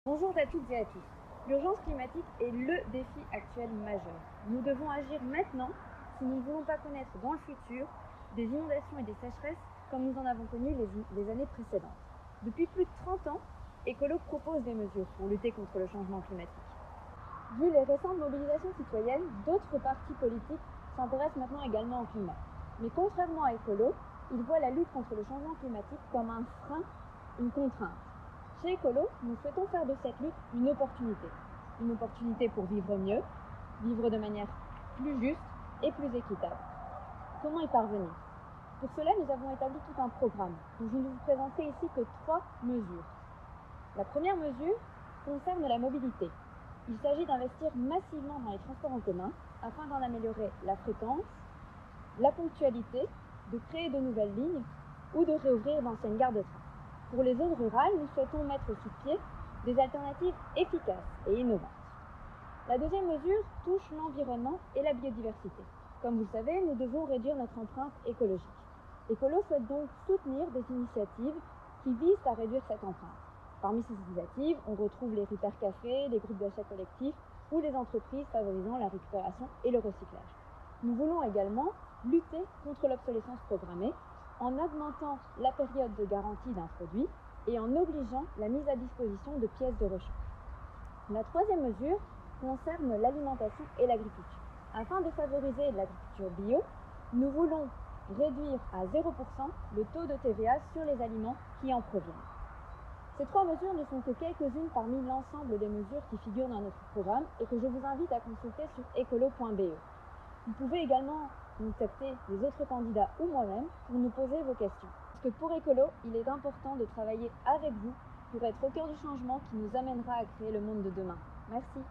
Bonjour à toutes et à tous. L'urgence climatique est le défi actuel majeur. Nous devons agir maintenant si nous ne voulons pas connaître dans le futur des inondations et des sécheresses comme nous en avons connu les années précédentes. Depuis plus de 30 ans, Écolo propose des mesures pour lutter contre le changement climatique. Vu les récentes mobilisations citoyennes, d'autres partis politiques s'intéressent maintenant également au climat. Mais contrairement à Écolo, ils voient la lutte contre le changement climatique comme un frein, une contrainte. Chez Écolo, nous souhaitons faire de cette lutte une opportunité. Une opportunité pour vivre mieux, vivre de manière plus juste et plus équitable. Comment y parvenir? Pour cela, nous avons établi tout un programme dont je ne vais vous présenter ici que 3 mesures. La première mesure concerne la mobilité. Il s'agit d'investir massivement dans les transports en commun afin d'en améliorer la fréquence, la ponctualité, de créer de nouvelles lignes ou de réouvrir d'anciennes gares de train. Pour les zones rurales, nous souhaitons mettre sous pied des alternatives efficaces et innovantes. La deuxième mesure touche l'environnement et la biodiversité. Comme vous le savez, nous devons réduire notre empreinte écologique. Écolo souhaite donc soutenir des initiatives qui visent à réduire cette empreinte. Parmi ces initiatives, on retrouve les Repair-Cafés, les groupes d'achat collectifs ou les entreprises favorisant la récupération et le recyclage. Nous voulons également lutter contre l'obsolescence programmée en augmentant la période de garantie d'un produit et en obligeant la mise à disposition de pièces de rechange. La troisième mesure concerne l'alimentation et l'agriculture. Afin de favoriser l'agriculture bio, nous voulons réduire à 0% le taux de TVA sur les aliments qui en proviennent. Ces 3 mesures ne sont que quelques-unes parmi l'ensemble des mesures qui figurent dans notre programme et que je vous invite à consulter sur ecolo.be. Vous pouvez également contacter les autres candidats ou moi-même pour nous poser vos questions. Parce que pour Écolo, il est important de travailler avec vous pour être au cœur du changement qui nous amènera à créer le monde de demain. Merci.